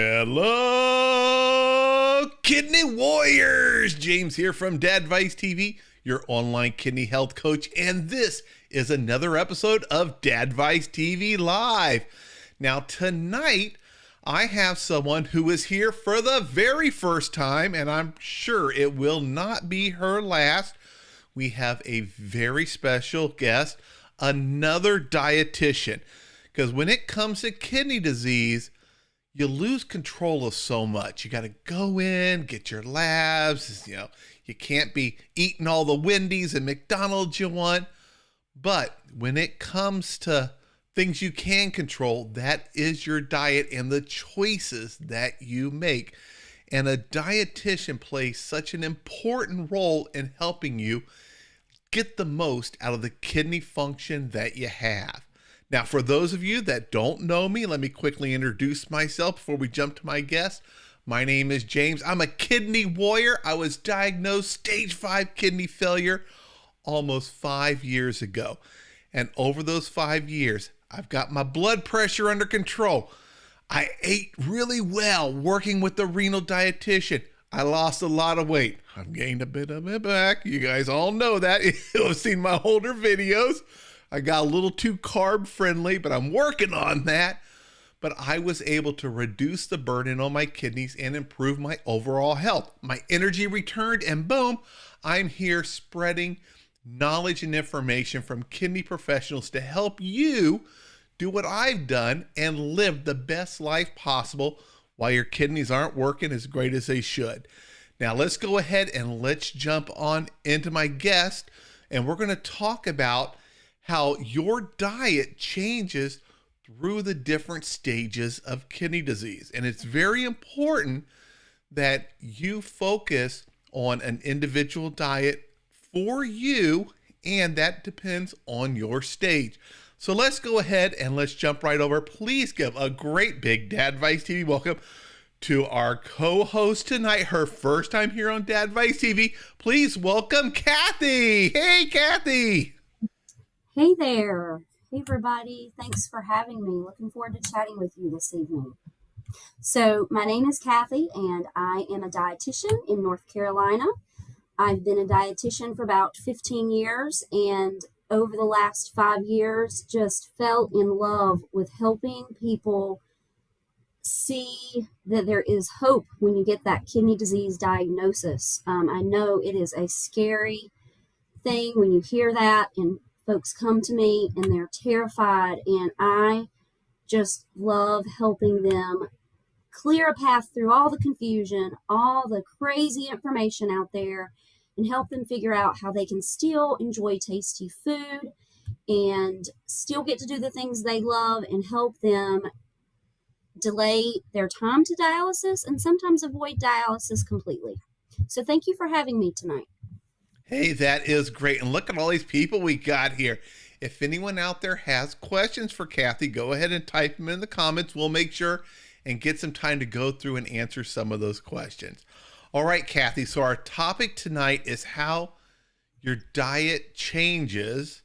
Hello, Kidney Warriors! James here from Dadvice TV, your online kidney health coach, and this is another episode of Dadvice TV Live. Now, tonight, I have someone who is here for the very first time, and I'm sure it will not be her last. We have a very special guest, another dietitian, because when it comes to kidney disease, you lose control of so much. You got to go in, get your labs. You can't be eating all the Wendy's and McDonald's you want. But when it comes to things you can control, that is your diet and the choices that you make. And a dietitian plays such an important role in helping you get the most out of the kidney function that you have. Now, for those of you that don't know me, let me quickly introduce myself before we jump to my guest. My name is James. I'm a kidney warrior. I was diagnosed stage 5 kidney failure almost 5 years ago. And over those 5 years, I've got my blood pressure under control. I ate really well working with the renal dietitian. I lost a lot of weight. I've gained a bit of it back. You guys all know that. You've seen my older videos. I got a little too carb friendly, but I'm working on that. But I was able to reduce the burden on my kidneys and improve my overall health. My energy returned, and boom, I'm here spreading knowledge and information from kidney professionals to help you do what I've done and live the best life possible while your kidneys aren't working as great as they should. Now let's go ahead and let's jump on into my guest, and we're going to talk about how your diet changes through the different stages of kidney disease. And it's very important that you focus on an individual diet for you, and that depends on your stage. So let's go ahead and let's jump right over. Please give a great big Dadvice TV welcome to our co-host tonight, her first time here on Dadvice TV. Please welcome Kathy. Hey, Kathy. Hey there. Hey, everybody. Thanks for having me. Looking forward to chatting with you this evening. So my name is Kathy, and I am a dietitian in North Carolina. I've been a dietitian for about 15 years, and over the last 5 years, just fell in love with helping people see that there is hope when you get that kidney disease diagnosis. I know it is a scary thing when you hear that, and folks come to me and they're terrified, and I just love helping them clear a path through all the confusion, all the crazy information out there, and help them figure out how they can still enjoy tasty food and still get to do the things they love, and help them delay their time to dialysis and sometimes avoid dialysis completely. So thank you for having me tonight. Hey, that is great. And look at all these people we got here. If anyone out there has questions for Kathy, go ahead and type them in the comments. We'll make sure and get some time to go through and answer some of those questions. All right, Kathy. So our topic tonight is how your diet changes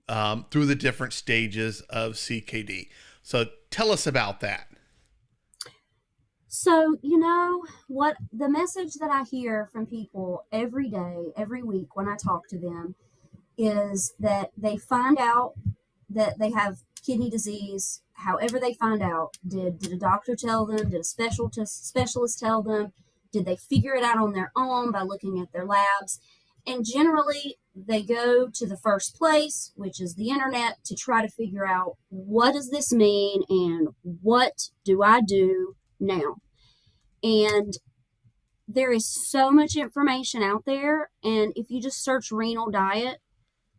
through the different stages of CKD. So tell us about that. So, you know what, the message that I hear from people every day, every week when I talk to them is that they find out that they have kidney disease. However they find out, did a doctor tell them? Did a specialist tell them? Did they figure it out on their own by looking at their labs? And generally, they go to the first place, which is the internet, to try to figure out, what does this mean and what do I do now? And there is so much information out there. And if you just search renal diet,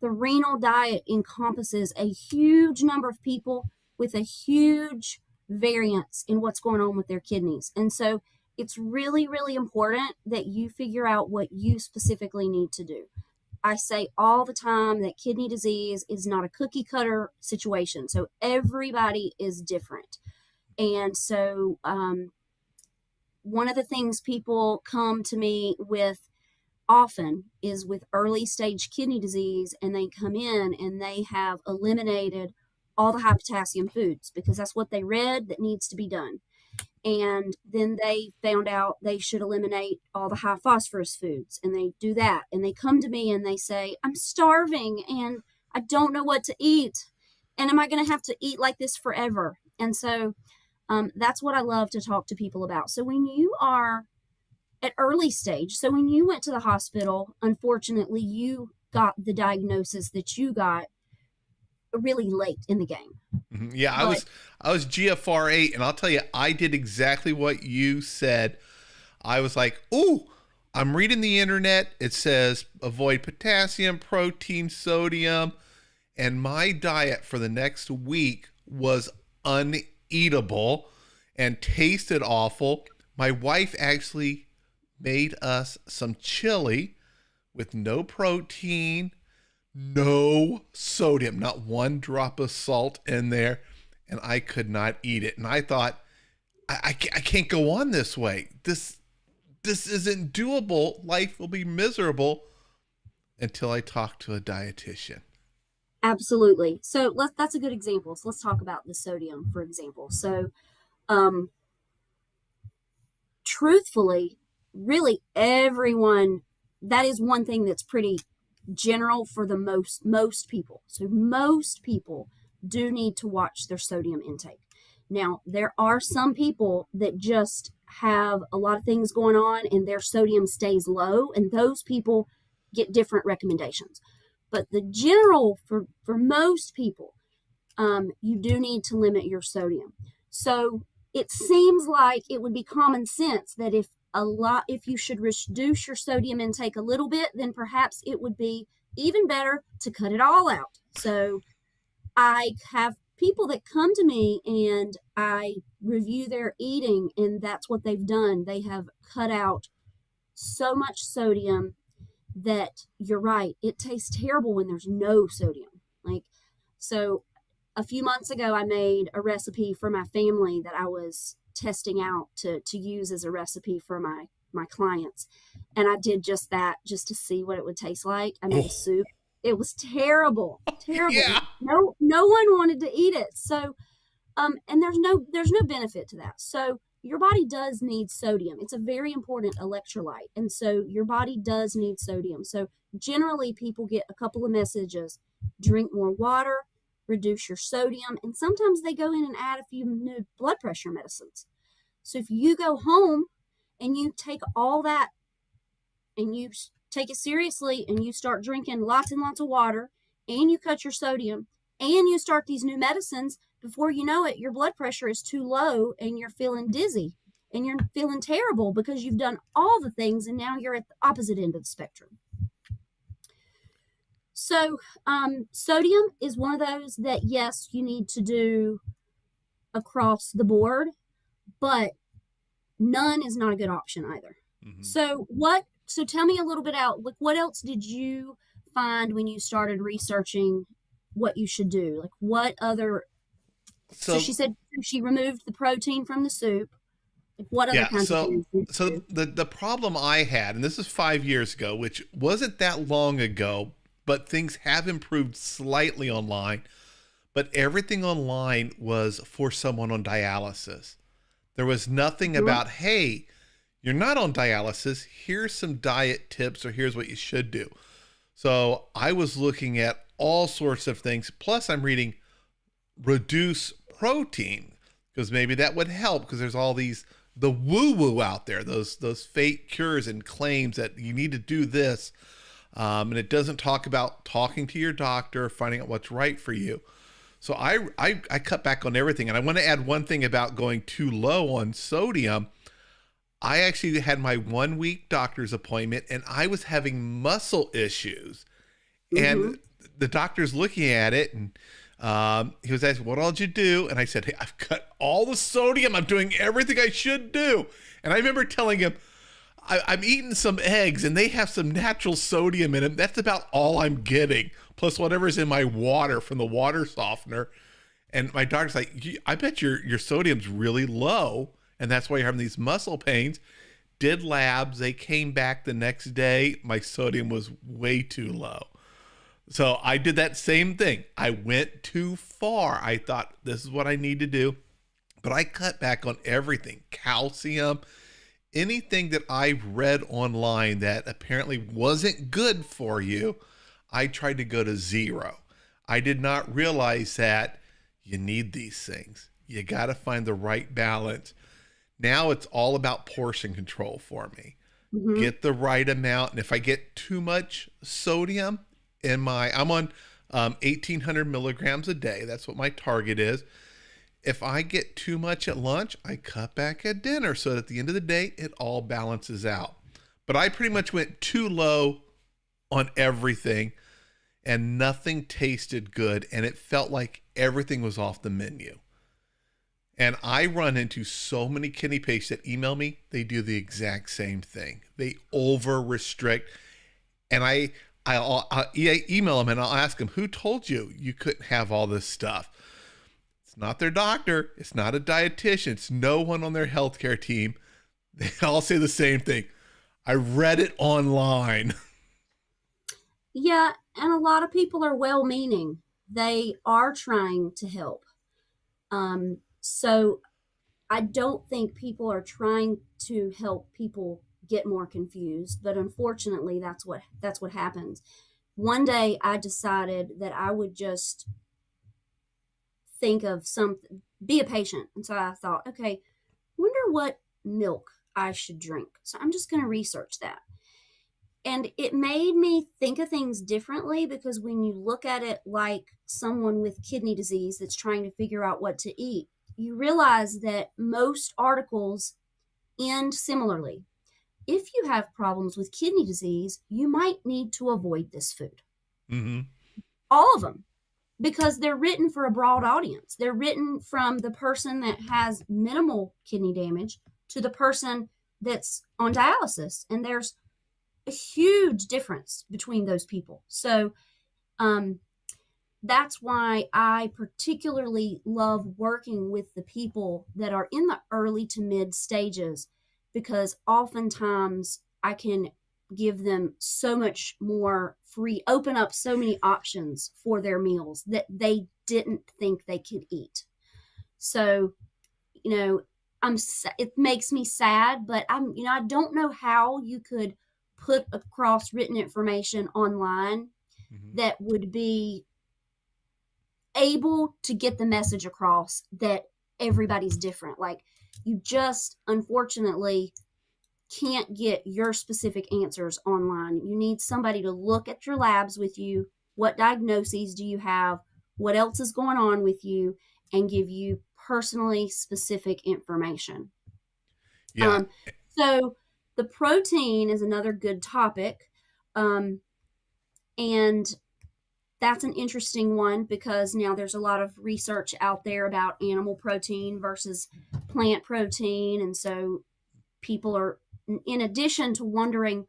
the renal diet encompasses a huge number of people with a huge variance in what's going on with their kidneys. And so it's really, really important that you figure out what you specifically need to do. I say all the time that kidney disease is not a cookie cutter situation. So everybody is different. And so, one of the things people come to me with often is with early stage kidney disease, and they come in and they have eliminated all the high potassium foods because that's what they read that needs to be done. And then they found out they should eliminate all the high phosphorus foods, and they do that. And they come to me and they say, I'm starving and I don't know what to eat. And am I going to have to eat like this forever? And so that's what I love to talk to people about. So when you are at early stage, so when you went to the hospital, unfortunately, you got the diagnosis that you got really late in the game. Yeah, I was GFR8, and I'll tell you, I did exactly what you said. I was like, ooh, I'm reading the internet. It says avoid potassium, protein, sodium, and my diet for the next week was uneatable and tasted awful. My wife actually made us some chili with no protein, no sodium, not one drop of salt in there, and I could not eat it. And I thought, I can't go on this way. This isn't doable. Life will be miserable until I talk to a dietitian. Absolutely. So that's a good example. So let's talk about the sodium, for example. So truthfully, really everyone, that is one thing that's pretty general for the most people. So most people do need to watch their sodium intake. Now, there are some people that just have a lot of things going on and their sodium stays low, and those people get different recommendations. But the general, for most people, you do need to limit your sodium. So it seems like it would be common sense that if you should reduce your sodium intake a little bit, then perhaps it would be even better to cut it all out. So I have people that come to me and I review their eating, and that's what they've done. They have cut out so much sodium that you're right, it tastes terrible when there's no sodium. So a few months ago, I made a recipe for my family that I was testing out to use as a recipe for my clients. And I did just that, just to see what it would taste like. I made a soup. It was terrible. Yeah. No one wanted to eat it. So, and there's no benefit to that. So your body does need sodium. It's a very important electrolyte. And so your body does need sodium. So generally people get a couple of messages: drink more water, reduce your sodium, and sometimes they go in and add a few new blood pressure medicines. So if you go home and you take all that and you take it seriously and you start drinking lots and lots of water and you cut your sodium and you start these new medicines, before you know it, your blood pressure is too low and you're feeling dizzy and you're feeling terrible because you've done all the things and now you're at the opposite end of the spectrum. So sodium is one of those that, yes, you need to do across the board, but none is not a good option either. Mm-hmm. So tell me a little bit out, what else did you find when you started researching what you should do? What other, so she said she removed the protein from the soup. What other kinds of things? So the problem I had, and this is 5 years ago, which wasn't that long ago, but things have improved slightly online, but everything online was for someone on dialysis. There was nothing about, hey, you're not on dialysis, here's some diet tips, or here's what you should do. So I was looking at all sorts of things. Plus I'm reading reduce protein, because maybe that would help, because there's all the woo-woo out there, those fake cures and claims that you need to do this. And it doesn't talk about talking to your doctor, finding out what's right for you. So I cut back on everything. And I want to add one thing about going too low on sodium. I actually had my 1 week doctor's appointment and I was having muscle issues. Mm-hmm. And the doctor's looking at it and he was asking, what all did you do? And I said, hey, I've cut all the sodium. I'm doing everything I should do. And I remember telling him, I'm eating some eggs and they have some natural sodium in them. That's about all I'm getting, plus whatever's in my water from the water softener. And my doctor's like, I bet your sodium's really low, and that's why you're having these muscle pains. Did labs. They came back the next day. My sodium was way too low. So I did that same thing. I went too far. I thought, this is what I need to do. But I cut back on everything, calcium, anything that I read online that apparently wasn't good for you. I tried to go to zero. I did not realize that you need these things. You got to find the right balance. Now it's all about portion control for me. Mm-hmm. Get the right amount. And if I get too much sodium I'm on 1,800 milligrams a day. That's what my target is. If I get too much at lunch, I cut back at dinner. So that at the end of the day, it all balances out. But I pretty much went too low on everything and nothing tasted good. And it felt like everything was off the menu. And I run into so many kidney patients that email me. They do the exact same thing. They over restrict. And I'll email them and I'll ask them, who told you you couldn't have all this stuff? It's not their doctor. It's not a dietitian. It's no one on their healthcare team. They all say the same thing. I read it online. Yeah, and a lot of people are well-meaning. They are trying to help. So I don't think people are trying to help people get more confused, but unfortunately that's what happens. One day I decided that I would just think of something, be a patient. And so I thought, okay, wonder what milk I should drink. So I'm just going to research that. And it made me think of things differently, because when you look at it like someone with kidney disease that's trying to figure out what to eat, you realize that most articles end similarly. If you have problems with kidney disease, you might need to avoid this food. Mm-hmm. All of them, because they're written for a broad audience. They're written from the person that has minimal kidney damage to the person that's on dialysis. And there's a huge difference between those people. So that's why I particularly love working with the people that are in the early to mid stages, because oftentimes I can give them so much more free, open up so many options for their meals that they didn't think they could eat. So, it makes me sad, but I don't know how you could put across written information online that would be able to get the message across that everybody's different. Like, you just unfortunately can't get your specific answers online. You need somebody to look at your labs with you. What diagnoses do you have? What else is going on with you? And give you personally specific information. Yeah. So the protein is another good topic. And that's an interesting one, because now there's a lot of research out there about animal protein versus plant protein. And so people are, in addition to wondering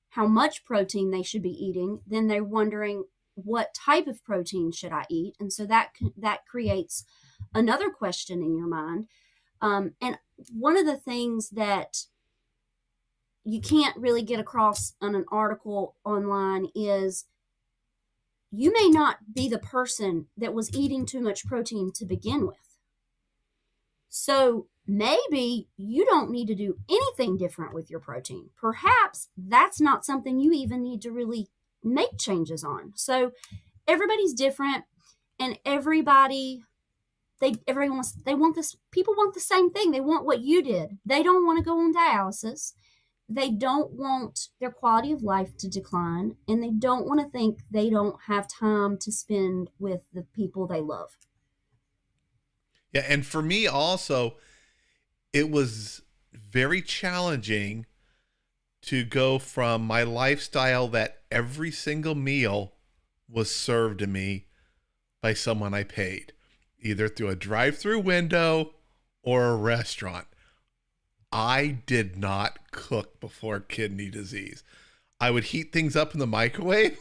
how much protein they should be eating, then they're wondering what type of protein should I eat. And so that creates another question in your mind. And one of the things that you can't really get across on an article online is you may not be the person that was eating too much protein to begin with. So maybe you don't need to do anything different with your protein. Perhaps that's not something you even need to really make changes on. So everybody's different, and everybody want this. People want the same thing. They want what you did. They don't want to go on dialysis. They don't want their quality of life to decline, and they don't want to think they don't have time to spend with the people they love. Yeah, and for me also, it was very challenging to go from my lifestyle that every single meal was served to me by someone I paid, either through a drive-through window or a restaurant. I did not cook before kidney disease. I would heat things up in the microwave.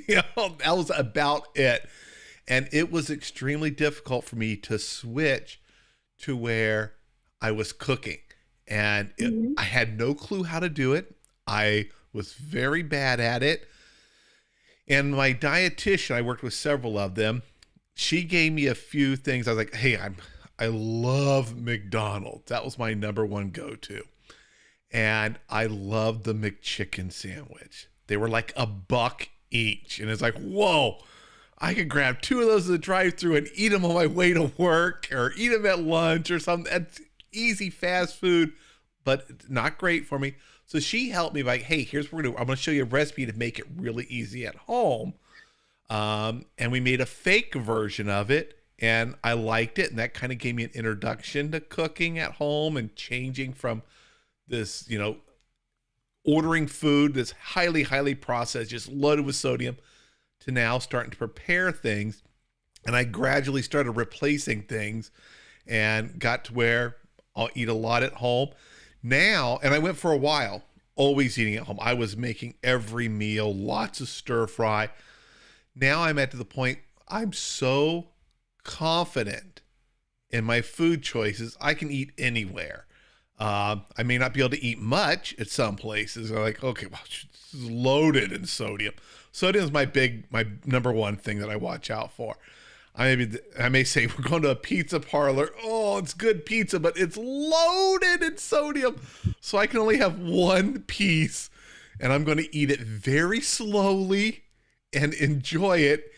That was about it. And it was extremely difficult for me to switch to where I was cooking. And I had no clue how to do it. I was very bad at it. And my dietitian, I worked with several of them, she gave me a few things. I was like, hey, I love McDonald's. That was my number one go-to. And I loved the McChicken sandwich. They were like $1 each. And it's like, whoa, I could grab 2 of those at the drive-thru and eat them on my way to work or eat them at lunch or something. That's easy fast food, but not great for me. So she helped me by, hey, here's what we're going to do. I'm going to show you a recipe to make it really easy at home. And we made a fake version of it, and I liked it. And that kind of gave me an introduction to cooking at home and changing from this, ordering food that's highly, highly processed, just loaded with sodium, to now starting to prepare things. And I gradually started replacing things and got to where I'll eat a lot at home now. And I went for a while, always eating at home. I was making every meal, lots of stir fry. Now I'm at the point I'm so confident in my food choices, I can eat anywhere. I may not be able to eat much at some places. I'm like, okay, well, this is loaded in sodium. Sodium is my number one thing that I watch out for. I may say we're going to a pizza parlor. Oh, it's good pizza, but it's loaded in sodium. So I can only have one piece, and I'm going to eat it very slowly and enjoy it.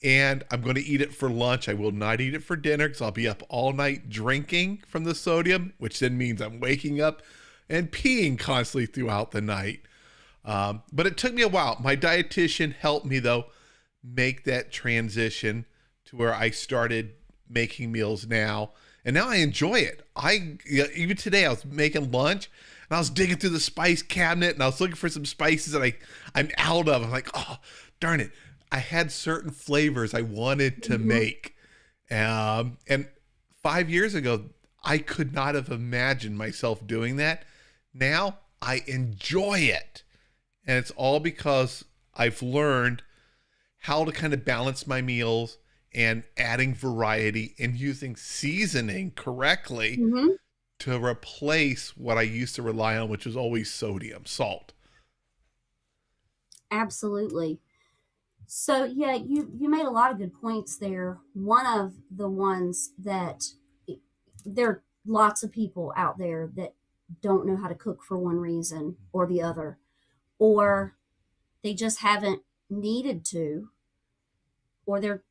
And I'm going to eat it for lunch. I will not eat it for dinner because I'll be up all night drinking from the sodium, which then means I'm waking up and peeing constantly throughout the night. But it took me a while. My dietitian helped me, though, make that transition to where I started making meals now. And now I enjoy it. Even today, I was making lunch, and I was digging through the spice cabinet, and I was looking for some spices that I'm out of. I'm like, oh, darn it. I had certain flavors I wanted to make. And 5 years ago, I could not have imagined myself doing that. Now I enjoy it. And it's all because I've learned how to kind of balance my meals and adding variety and using seasoning correctly to replace what I used to rely on, which was always sodium, salt. Absolutely. So yeah, you made a lot of good points there. One of the ones that there are lots of people out there that don't know how to cook for one reason or the other, or they just haven't needed to, or they're,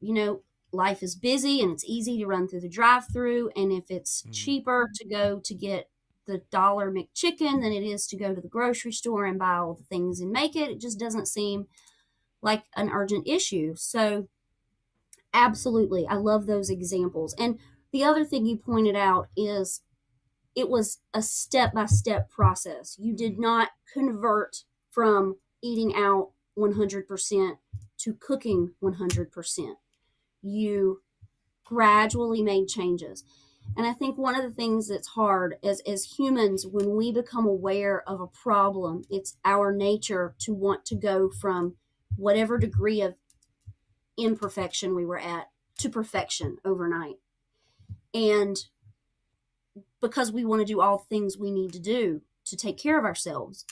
life is busy and it's easy to run through the drive-through. And if it's cheaper to go to get the $1 McChicken than it is to go to the grocery store and buy all the things and make it, it just doesn't seem like an urgent issue. So absolutely, I love those examples. And the other thing you pointed out is it was a step-by-step process. You did not convert from eating out 100% to cooking 100%. You gradually made changes. And I think one of the things that's hard as humans, when we become aware of a problem, it's our nature to want to go from whatever degree of imperfection we were at to perfection overnight. And because we want to do all things we need to do to take care of ourselves.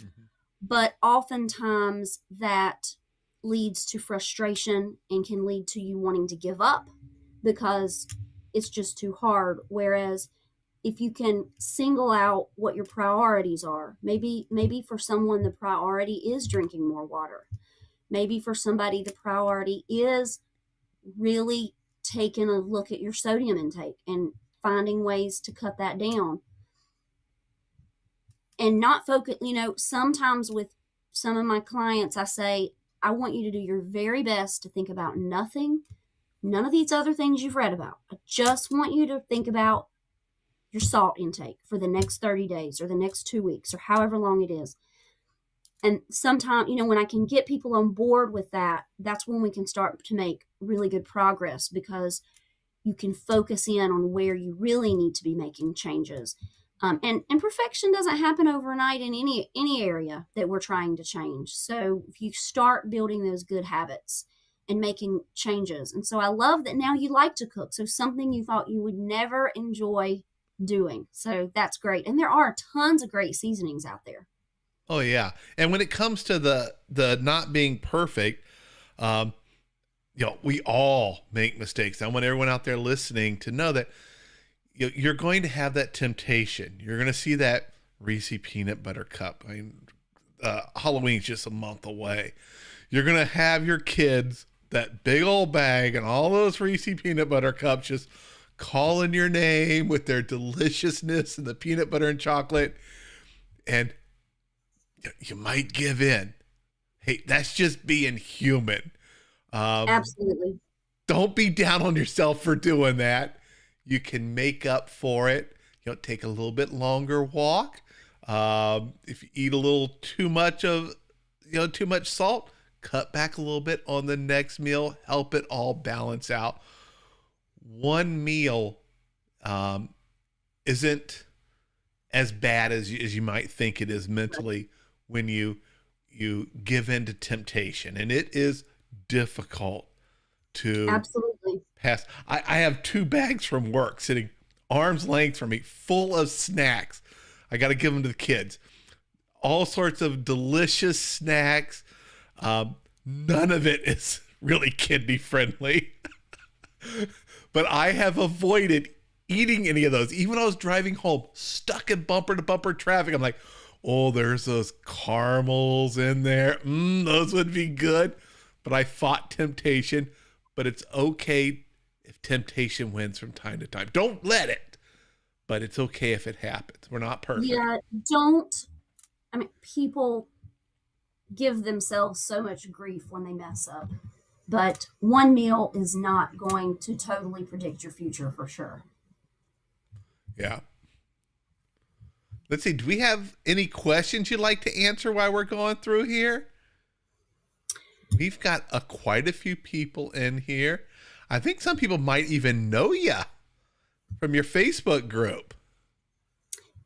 But oftentimes that leads to frustration and can lead to you wanting to give up because it's just too hard. Whereas if you can single out what your priorities are, maybe for someone the priority is drinking more water. Maybe for somebody the priority is really taking a look at your sodium intake and finding ways to cut that down. And not focus, sometimes with some of my clients, I say, I want you to do your very best to think about none of these other things you've read about. I just want you to think about your salt intake for the next 30 days or the next 2 weeks or however long it is. And sometimes, when I can get people on board with that, that's when we can start to make really good progress because you can focus in on where you really need to be making changes. And perfection doesn't happen overnight in any area that we're trying to change. So if you start building those good habits and making changes. And so I love that now you like to cook. So something you thought you would never enjoy doing. So that's great. And there are tons of great seasonings out there. Oh yeah. And when it comes to the not being perfect, we all make mistakes. I want everyone out there listening to know that you're going to have that temptation. You're going to see that Reese peanut butter cup. I mean, Halloween's just a month away. You're going to have your kids that big old bag and all those Reese peanut butter cups just calling your name with their deliciousness and the peanut butter and chocolate. And you might give in. Hey, that's just being human. Absolutely. Don't be down on yourself for doing that. You can make up for it. Take a little bit longer walk. If you eat a little too much too much salt, cut back a little bit on the next meal. Help it all balance out. One meal isn't as bad as you might think it is mentally when you give in to temptation, and it is difficult to Absolutely pass. I have 2 bags from work sitting arm's length from me, full of snacks. I got to give them to the kids. All sorts of delicious snacks. None of it is really kidney friendly. But I have avoided eating any of those. Even when I was driving home, stuck in bumper to bumper traffic, I'm like, oh, there's those caramels in there. Those would be good. But I fought temptation. But it's okay if temptation wins from time to time. Don't let it. But it's okay if it happens. We're not perfect. Yeah, people give themselves so much grief when they mess up. But one meal is not going to totally predict your future for sure. Yeah. Let's see. Do we have any questions you'd like to answer while we're going through here? We've got quite a few people in here. I think some people might even know you from your Facebook group.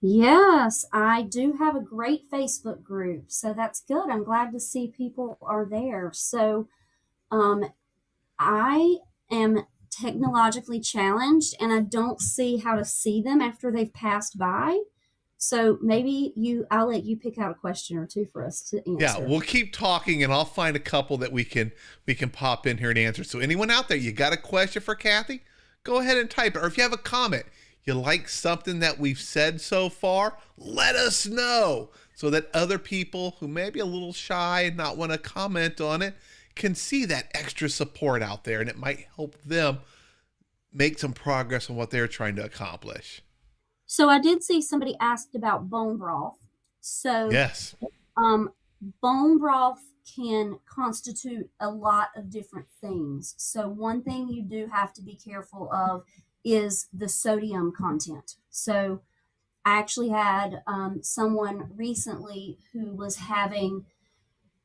Yes, I do have a great Facebook group, so that's good. I'm glad to see people are there. So, I am technologically challenged and I don't see how to see them after they've passed by. So maybe I'll let you pick out a question or two for us to answer. Yeah, we'll keep talking and I'll find a couple that we can pop in here and answer. So anyone out there, you got a question for Kathy? Go ahead and type it. Or if you have a comment, you like something that we've said so far, let us know so that other people who may be a little shy and not want to comment on it can see that extra support out there, and it might help them make some progress on what they're trying to accomplish. So I did see somebody asked about bone broth. So yes, bone broth can constitute a lot of different things. So one thing you do have to be careful of is the sodium content. So I actually had someone recently who was having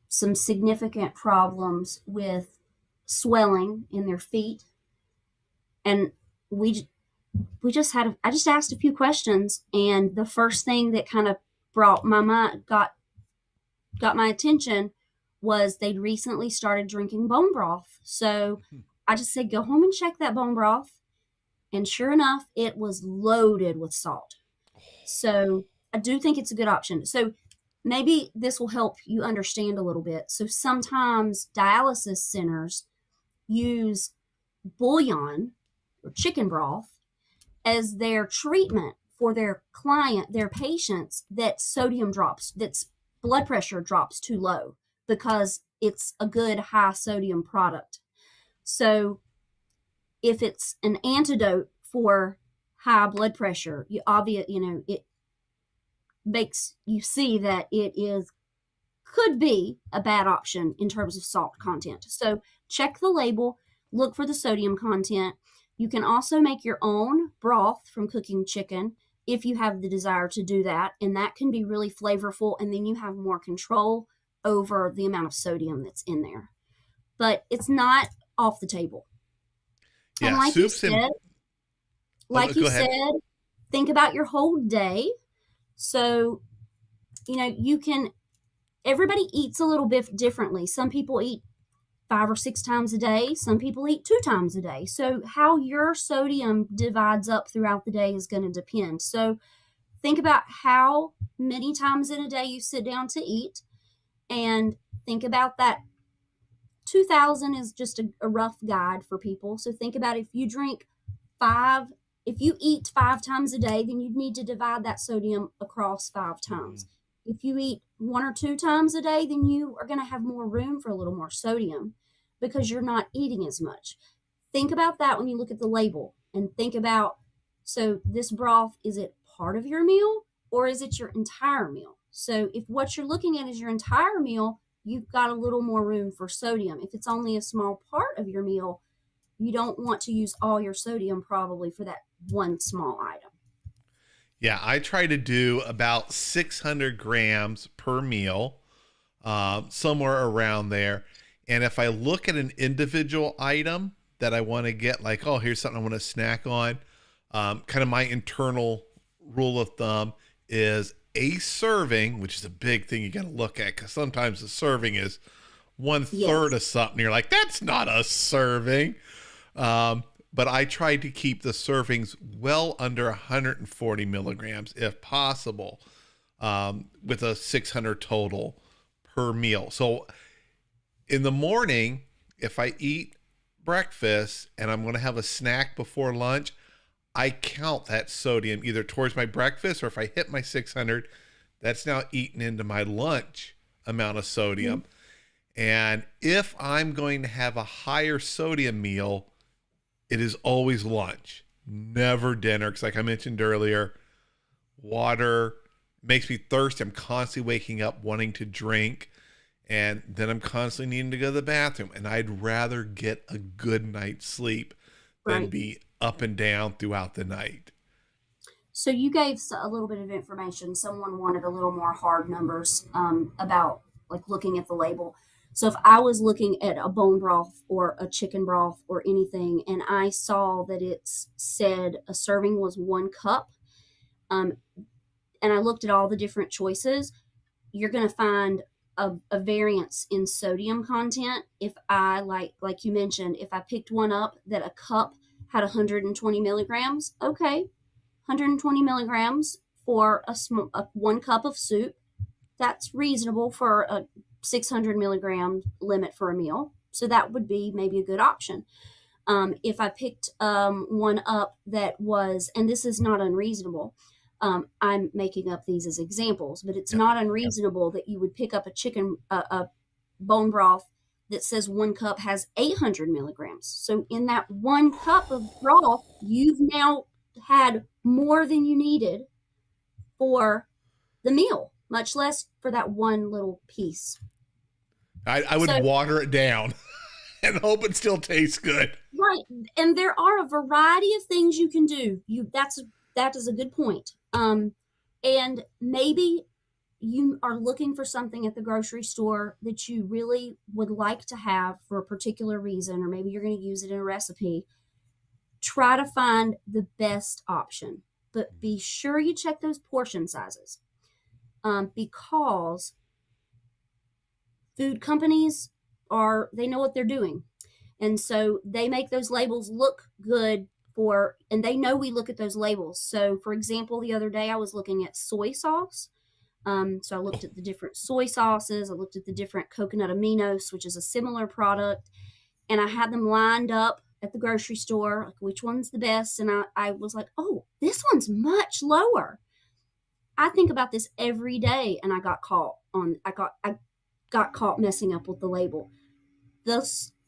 some significant problems with swelling in their feet, and I just asked a few questions, and the first thing that kind of got my attention was they'd recently started drinking bone broth. So I just said, go home and check that bone broth. And sure enough, it was loaded with salt. So I do think it's a good option. So maybe this will help you understand a little bit. So sometimes dialysis centers use bouillon or chicken broth as their treatment for their patients that's blood pressure drops too low, because it's a good high sodium product. So if it's an antidote for high blood pressure, it makes you see that could be a bad option in terms of salt content. So check the label, look for the sodium content. You can also make your own broth from cooking chicken if you have the desire to do that, and that can be really flavorful, and then you have more control over the amount of sodium that's in there. But it's not off the table. Yeah, and like you said, think about your whole day. So, everybody eats a little bit differently. Some people eat 5 or 6 times a day. Some people eat 2 times a day. So how your sodium divides up throughout the day is going to depend. So think about how many times in a day you sit down to eat, and think about that. 2,000 is just a rough guide for people. So think about if you drink 5 If you eat 5 times a day, then you'd need to divide that sodium across 5 times. If you eat 1 or 2 times a day, then you are going to have more room for a little more sodium because you're not eating as much. Think about that when you look at the label, and think about, so this broth, is it part of your meal or is it your entire meal? So if what you're looking at is your entire meal, you've got a little more room for sodium. If it's only a small part of your meal, you don't want to use all your sodium probably for that one small item. Yeah, I try to do about 600 grams per meal, somewhere around there. And if I look at an individual item that I want to get, like, oh, here's something I want to snack on, kind of my internal rule of thumb is a serving, which is a big thing you got to look at, because sometimes the serving is 1/3 of something. You're like, that's not a serving. But I try to keep the servings well under 140 milligrams if possible, with a 600 total per meal. So in the morning, if I eat breakfast and I'm going to have a snack before lunch, I count that sodium either towards my breakfast, or if I hit my 600, that's now eaten into my lunch amount of sodium. Mm-hmm. And if I'm going to have a higher sodium meal, it is always lunch, never dinner. Because like I mentioned earlier, water makes me thirsty. I'm constantly waking up wanting to drink, and then I'm constantly needing to go to the bathroom. And I'd rather get a good night's sleep than be up and down throughout the night. So you gave a little bit of information. Someone wanted a little more hard numbers about like looking at the label. So if I was looking at a bone broth or a chicken broth or anything, and I saw that it said a serving was 1 cup, and I looked at all the different choices, you're going to find a variance in sodium content. If I, like you mentioned, if I picked one up that a cup had 120 milligrams, okay, 120 milligrams for a 1 cup of soup, that's reasonable for a 600 milligram limit for a meal. So that would be maybe a good option. If I picked one up that was, and this is not unreasonable, I'm making up these as examples, but it's not unreasonable that you would pick up a bone broth that says 1 cup has 800 milligrams. So in that 1 cup of broth, you've now had more than you needed for the meal, much less for that one little piece. I would water it down and hope it still tastes good. Right. And there are a variety of things you can do. That is a good point. And maybe you are looking for something at the grocery store that you really would like to have for a particular reason, or maybe you're going to use it in a recipe. Try to find the best option, but be sure you check those portion sizes, because food companies they know what they're doing. And so they make those labels look good and they know we look at those labels. So for example, the other day I was looking at soy sauce. So I looked at the different soy sauces. I looked at the different coconut aminos, which is a similar product. And I had them lined up at the grocery store, like which one's the best. And I was like, oh, this one's much lower. I think about this every day, and I got caught messing up with the label.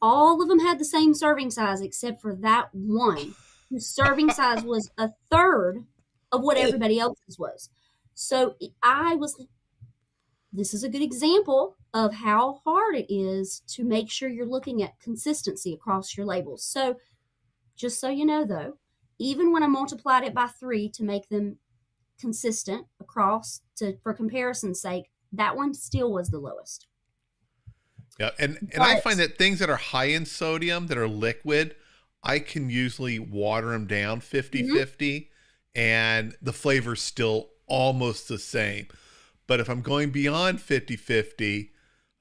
All of them had the same serving size except for that one whose serving size was 1/3 of what everybody else's was. So this is a good example of how hard it is to make sure you're looking at consistency across your labels. So just so you know, though, even when I multiplied it by 3 to make them consistent across for comparison's sake, that one still was the lowest. Yeah, and I find that things that are high in sodium, that are liquid, I can usually water them down 50-50, and the flavor's still almost the same. But if I'm going beyond 50-50,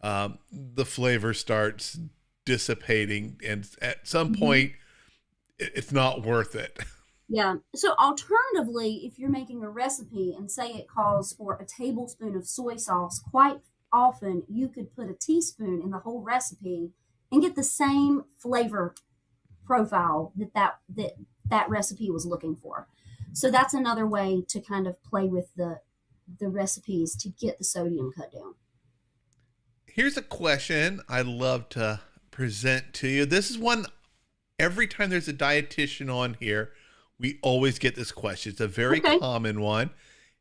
the flavor starts dissipating, and at some point, it's not worth it. Yeah. So alternatively, if you're making a recipe and say it calls for a tablespoon of soy sauce, quite often you could put a teaspoon in the whole recipe and get the same flavor profile that that recipe was looking for. So that's another way to kind of play with the recipes to get the sodium cut down. Here's a question I'd love to present to you. This is one every time there's a dietitian on here, we always get this question. It's a very Okay. common one.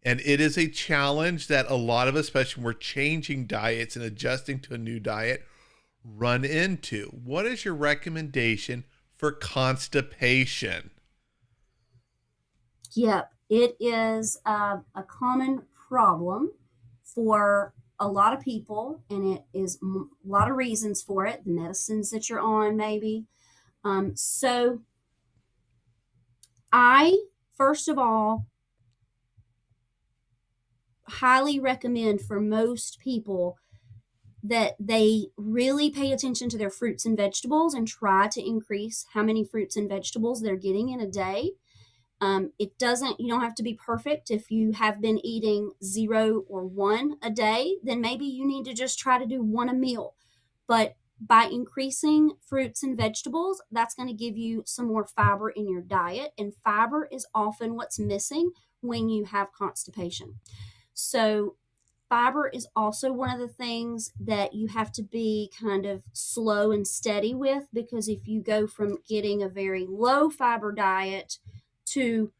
And it is a challenge that a lot of us, especially when we're changing diets and adjusting to a new diet, run into. What is your recommendation for constipation? Yep, it is a common problem for a lot of people, and it is a lot of reasons for it. The medicines that you're on, maybe. So, I first of all highly recommend for most people that they really pay attention to their fruits and vegetables and try to increase how many fruits and vegetables they're getting in a day. It doesn't, you don't have to be perfect. If you have been eating 0 or 1 a day, then maybe you need to just try to do 1 a meal. But by increasing fruits and vegetables, that's going to give you some more fiber in your diet. And fiber is often what's missing when you have constipation. So, fiber is also one of the things that you have to be kind of slow and steady with, because if you go from getting a very low fiber diet to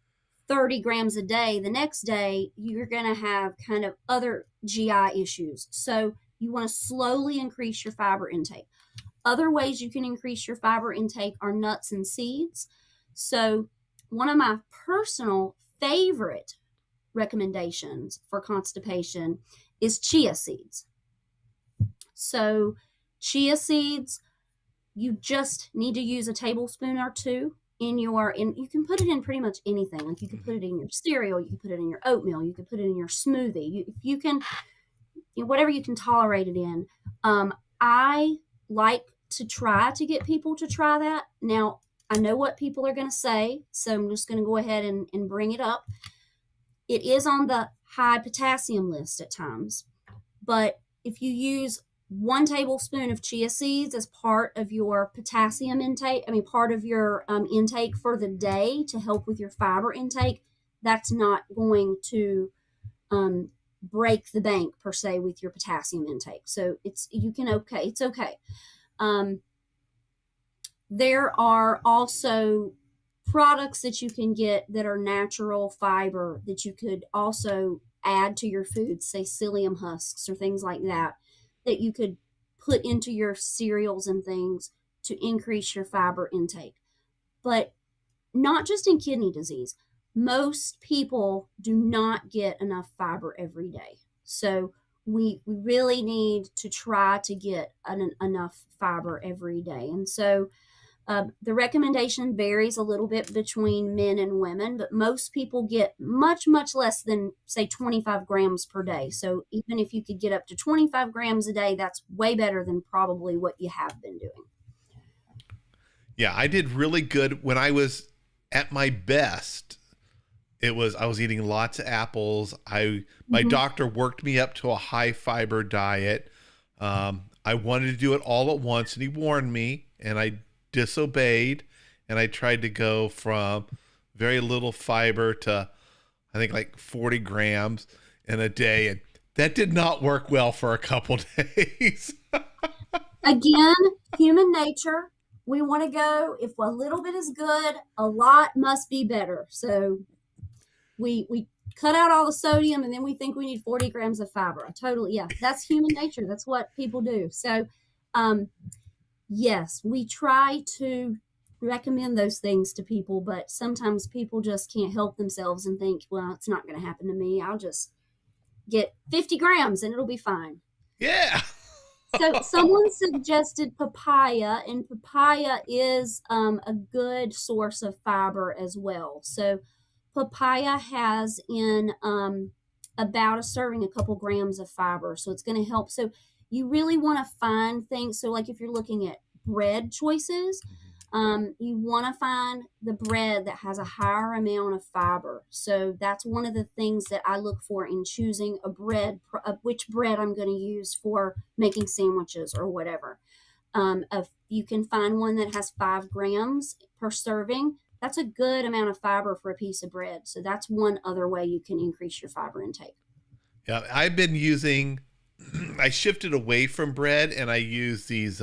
30 grams a day, the next day you're going to have kind of other GI issues. So you want to slowly increase your fiber intake. Other ways you can increase your fiber intake are nuts and seeds. So one of my personal favorite recommendations for constipation is chia seeds. So chia seeds, you just need to use a tablespoon or 2 in you can put it in pretty much anything. Like you can put it in your cereal, you can put it in your oatmeal, you can put it in your smoothie. You can, whatever you can tolerate it in. I like to try to get people to try that. Now, I know what people are going to say, so I'm just going to go ahead and bring it up. It is on the high potassium list at times, but if you use 1 tablespoon of chia seeds as part of your potassium intake, part of your intake for the day to help with your fiber intake, that's not going to break the bank per se with your potassium intake. So it's okay. There are also products that you can get that are natural fiber that you could also add to your food, say psyllium husks or things like that, that you could put into your cereals and things to increase your fiber intake. But not just in kidney disease. Most people do not get enough fiber every day. So we really need to try to get enough fiber every day. And so the recommendation varies a little bit between men and women, but most people get much, much less than, say, 25 grams per day. So even if you could get up to 25 grams a day, that's way better than probably what you have been doing. Yeah, I did really good when I was at my best. I was eating lots of apples. My doctor worked me up to a high fiber diet. I wanted to do it all at once, and he warned me, and I disobeyed, and I tried to go from very little fiber to I think like 40 grams in a day, and that did not work well for a couple days. Again, human nature. We want to go, if a little bit is good, a lot must be better. So we cut out all the sodium, and then we think we need 40 grams of fiber. That's human nature. That's what people do. So yes, we try to recommend those things to people, but sometimes people just can't help themselves and think, well, it's not going to happen to me. I'll just get 50 grams and it'll be fine. Yeah. So someone suggested papaya, and papaya is a good source of fiber as well. So papaya has in about a serving a couple grams of fiber, so it's going to help. So you really want to find things. So like if you're looking at bread choices, you want to find the bread that has a higher amount of fiber. So that's one of the things that I look for in choosing a bread, which bread I'm going to use for making sandwiches or whatever. If you can find one that has 5 grams per serving, That's a good amount of fiber for a piece of bread. So that's one other way you can increase your fiber intake. Yeah, I've been using, I shifted away from bread and I use these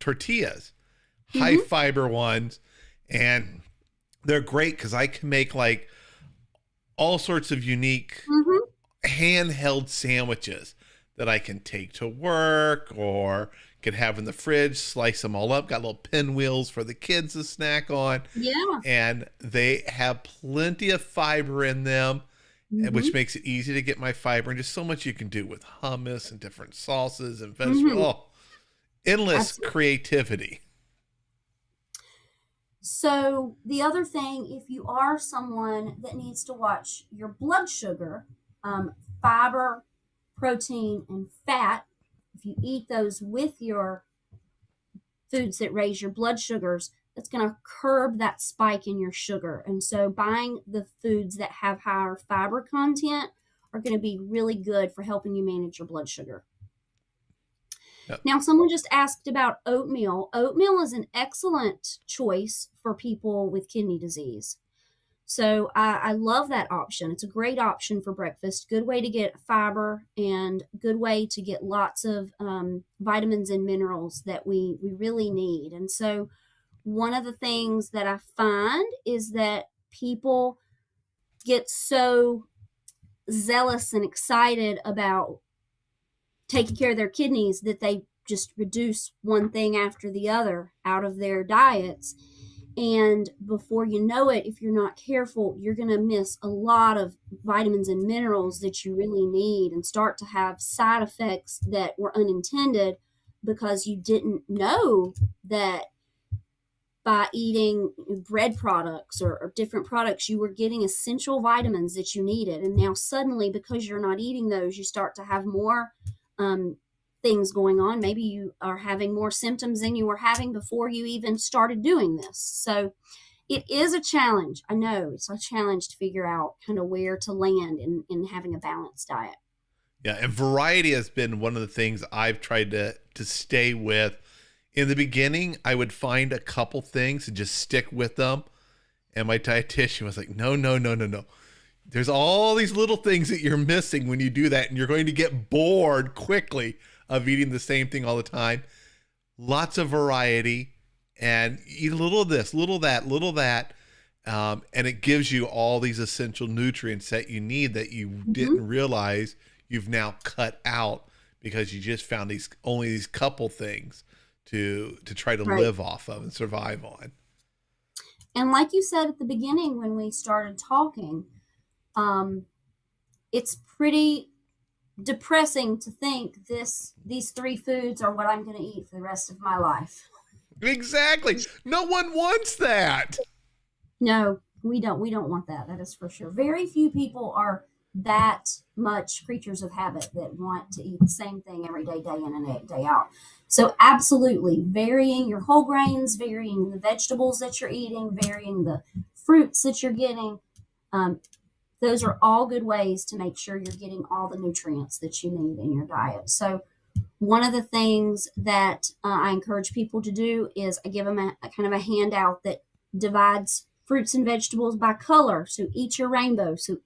tortillas, high fiber ones, and they're great because I can make like all sorts of unique handheld sandwiches that I can take to work or can have in the fridge, slice them all up. Got little pinwheels for the kids to snack on. Yeah. And they have plenty of fiber in them, which makes it easy to get my fiber, and just so much you can do with hummus and different sauces and vegetables. Oh, endless creativity. So the other thing, if you are someone that needs to watch your blood sugar, fiber, protein, and fat, if you eat those with your foods that raise your blood sugars, that's going to curb that spike in your sugar. And so buying the foods that have higher fiber content are going to be really good for helping you manage your blood sugar. Yep. Now, someone just asked about oatmeal. Oatmeal is an excellent choice for people with kidney disease. So I love that option. It's a great option for breakfast. Good way to get fiber and good way to get lots of vitamins and minerals that we really need. And so one of the things that I find is that people get so zealous and excited about taking care of their kidneys that they just reduce one thing after the other out of their diets. And before you know it, if you're not careful, you're going to miss a lot of vitamins and minerals that you really need and start to have side effects that were unintended because you didn't know that by eating bread products or different products, you were getting essential vitamins that you needed. And now suddenly, because you're not eating those, you start to have more things going on. Maybe you are having more symptoms than you were having before you even started doing this. So it is a challenge. I know it's a challenge to figure out kind of where to land in having a balanced diet. Yeah, and variety has been one of the things I've tried to stay with. In the beginning, I would find a couple things and just stick with them. And my dietitian was like, no. There's all these little things that you're missing when you do that, and you're going to get bored quickly of eating the same thing all the time. Lots of variety, and eat a little of this, little that, and it gives you all these essential nutrients that you need that you didn't realize you've now cut out because you just found only these couple things to try to live off of and survive on. And like you said at the beginning when we started talking, it's pretty depressing to think these three foods are what I'm going to eat for the rest of my life. Exactly. No one wants that. No, we don't want that. That is for sure. Very few people are that much creatures of habit that want to eat the same thing every day, day in and day out. So absolutely varying your whole grains, varying the vegetables that you're eating, varying the fruits that you're getting. Those are all good ways to make sure you're getting all the nutrients that you need in your diet. So one of the things that I encourage people to do is I give them a kind of a handout that divides fruits and vegetables by color. So eat your rainbow. So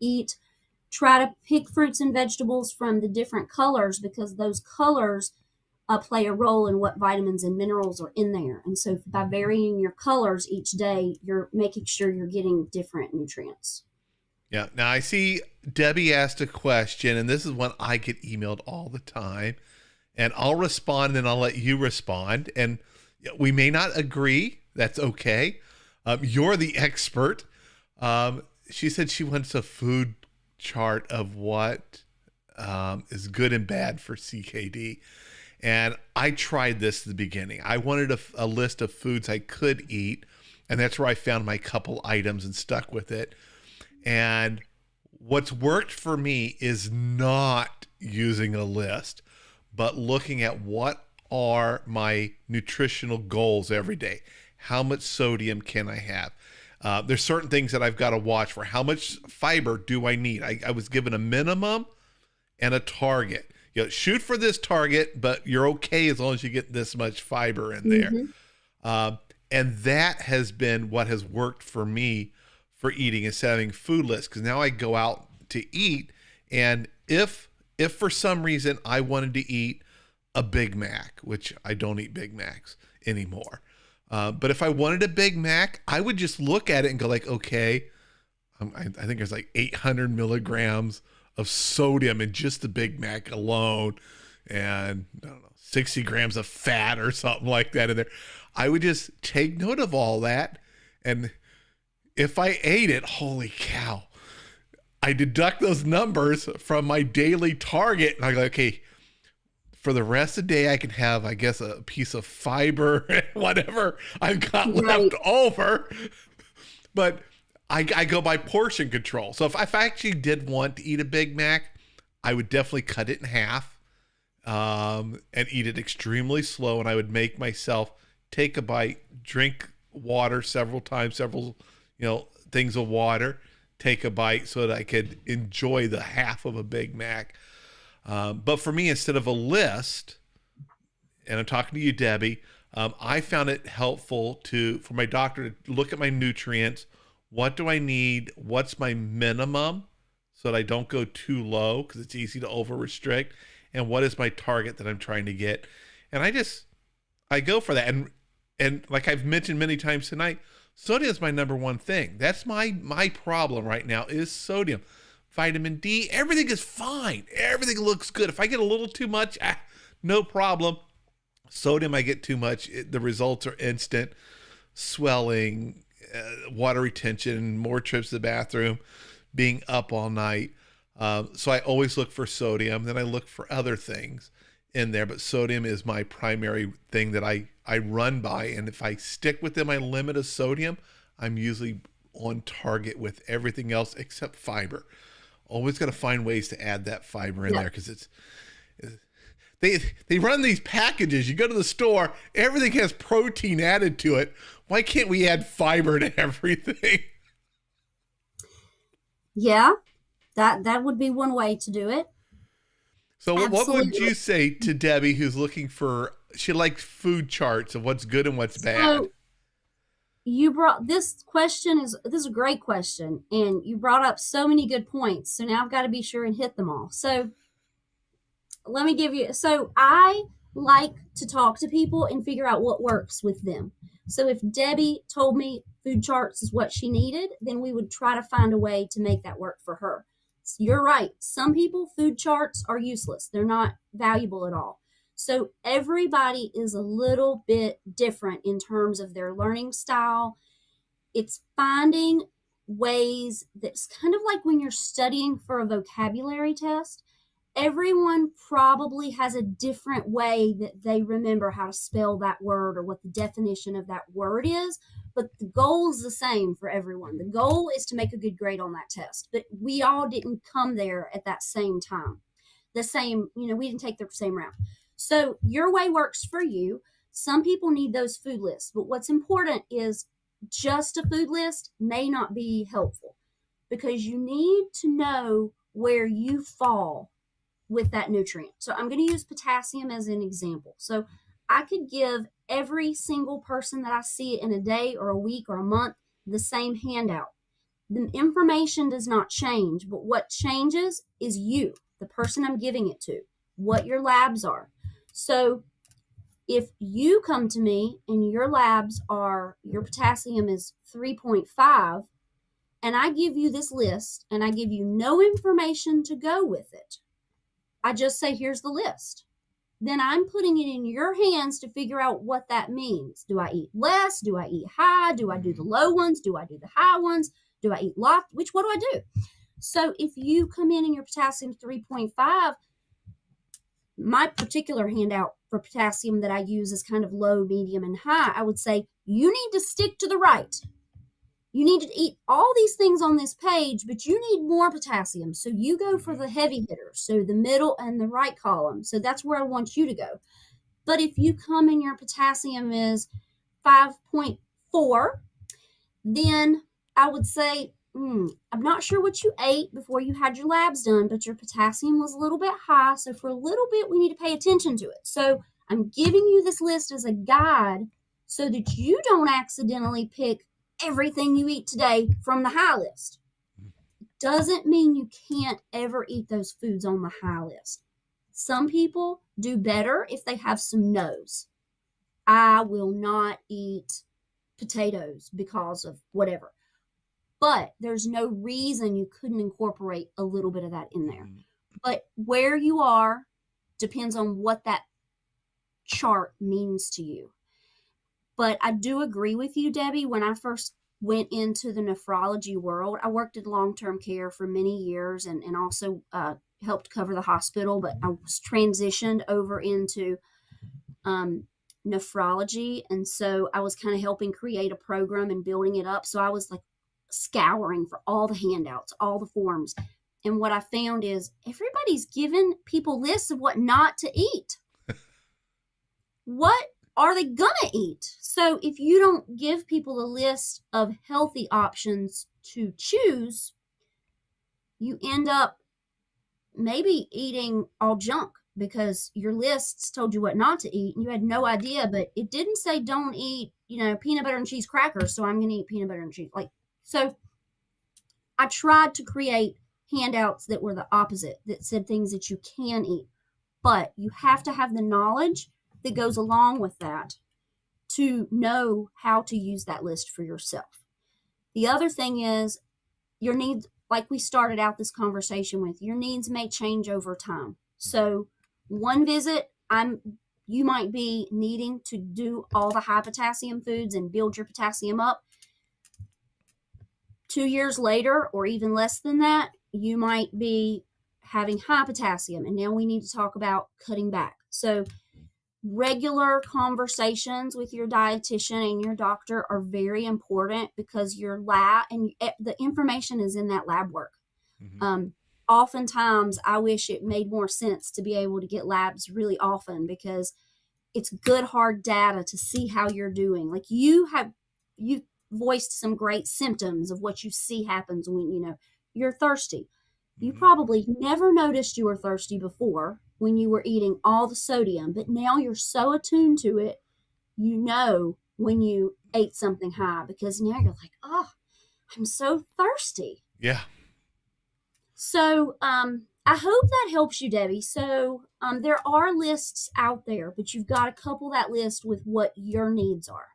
try to pick fruits and vegetables from the different colors because those colors play a role in what vitamins and minerals are in there. And so by varying your colors each day, you're making sure you're getting different nutrients. Yeah. Now I see Debbie asked a question, and this is one I get emailed all the time, and I'll respond and then I'll let you respond. And we may not agree. That's okay. You're the expert. She said she wants a food chart of what is good and bad for CKD. And I tried this at the beginning. I wanted a list of foods I could eat, and that's where I found my couple items and stuck with it. And what's worked for me is not using a list, but looking at what are my nutritional goals every day. How much sodium can I have? There's certain things that I've got to watch for. How much fiber do I need? I was given a minimum and a target. Shoot for this target, but you're okay as long as you get this much fiber in there. And that has been what has worked for me for eating, is having food lists. Because now I go out to eat, and if for some reason I wanted to eat a Big Mac, which I don't eat Big Macs anymore, but if I wanted a Big Mac, I would just look at it and go like, okay, I think there's like 800 milligrams of sodium in just the Big Mac alone, and I don't know, 60 grams of fat or something like that in there. I would just take note of all that, and if I ate it, holy cow, I deduct those numbers from my daily target, and I go, okay, for the rest of the day, I can have, I guess, a piece of fiber, whatever I've got left over. But I go by portion control. So if I actually did want to eat a Big Mac, I would definitely cut it in half, and eat it extremely slow. And I would make myself take a bite, drink water several times, things of water, take a bite so that I could enjoy the half of a Big Mac. But for me, instead of a list, and I'm talking to you, Debbie, I found it helpful for my doctor to look at my nutrients. What do I need? What's my minimum so that I don't go too low, because it's easy to over restrict? And what is my target that I'm trying to get? And I go for that. And like I've mentioned many times tonight, sodium is my number one thing. That's my problem right now, is sodium. Vitamin D, everything is fine. Everything looks good. If I get a little too much, no problem. Sodium, I get too much, the results are instant. Swelling, water retention, more trips to the bathroom, being up all night. So I always look for sodium. Then I look for other things in there, but sodium is my primary thing that I run by. And if I stick within my limit of sodium, I'm usually on target with everything else except fiber. Always got to find ways to add that fiber in there, because they run these packages. You go to the store, everything has protein added to it. Why can't we add fiber to everything? Yeah, that would be one way to do it. So what would you say to Debbie, who's looking for, she likes food charts of what's good and what's bad? So you brought this question this is a great question, and you brought up so many good points. So now I've got to be sure and hit them all. So let me give you, so I like to talk to people and figure out what works with them. So if Debbie told me food charts is what she needed, then we would try to find a way to make that work for her. So you're right. Some people, food charts are useless. They're not valuable at all. So everybody is a little bit different in terms of their learning style. It's finding ways that's kind of like when you're studying for a vocabulary test. Everyone probably has a different way that they remember how to spell that word or what the definition of that word is, but the goal is the same for everyone. The goal is to make a good grade on that test, but we all didn't come there at that same time. We didn't take the same route. So your way works for you. Some people need those food lists, but what's important is just a food list may not be helpful, because you need to know where you fall with that nutrient. So I'm going to use potassium as an example. So I could give every single person that I see in a day or a week or a month the same handout. The information does not change, but what changes is you, the person I'm giving it to, what your labs are. So if you come to me and your labs are, your potassium is 3.5, and I give you this list and I give you no information to go with it, I just say, here's the list. Then I'm putting it in your hands to figure out what that means. Do I eat less? Do I eat high? Do I do the low ones? Do I do the high ones? Do I eat lots? What do I do? So if you come in and your potassium 3.5, my particular handout for potassium that I use is kind of low, medium, and high. I would say you need to stick to the right. You need to eat all these things on this page, but you need more potassium. So you go for the heavy hitters, so the middle and the right column. So that's where I want you to go. But if you come and your potassium is 5.4, then I would say, I'm not sure what you ate before you had your labs done, but your potassium was a little bit high. So for a little bit, we need to pay attention to it. So I'm giving you this list as a guide so that you don't accidentally pick everything you eat today from the high list. Doesn't mean you can't ever eat those foods on the high list. Some people do better if they have some no's. I will not eat potatoes because of whatever. But there's no reason you couldn't incorporate a little bit of that in there. But where you are depends on what that chart means to you. But I do agree with you, Debbie. When I first went into the nephrology world, I worked in long-term care for many years and also helped cover the hospital, but I was transitioned over into nephrology. And so I was kind of helping create a program and building it up. So I was like scouring for all the handouts, all the forms. And what I found is everybody's giving people lists of what not to eat. What are they going to eat? So if you don't give people a list of healthy options to choose, you end up maybe eating all junk because your lists told you what not to eat and you had no idea, but it didn't say don't eat, peanut butter and cheese crackers. So I'm going to eat peanut butter and cheese. So I tried to create handouts that were the opposite, that said things that you can eat, but you have to have the knowledge that goes along with that to know how to use that list for yourself. The other thing is your needs, like we started out this conversation with, your needs may change over time. So one visit, you might be needing to do all the high potassium foods and build your potassium up. 2 years later, or even less than that, you might be having high potassium. And now we need to talk about cutting back. So regular conversations with your dietitian and your doctor are very important because your lab and the information is in that lab work. Oftentimes, I wish it made more sense to be able to get labs really often because it's good, hard data to see how you're doing. Like you voiced some great symptoms of what you see happens when, you're thirsty. You probably never noticed you were thirsty before when you were eating all the sodium, but now you're so attuned to it, when you ate something high because now you're like, oh, I'm so thirsty. Yeah. So I hope that helps you, Debbie. So there are lists out there, but you've got to couple that list with what your needs are.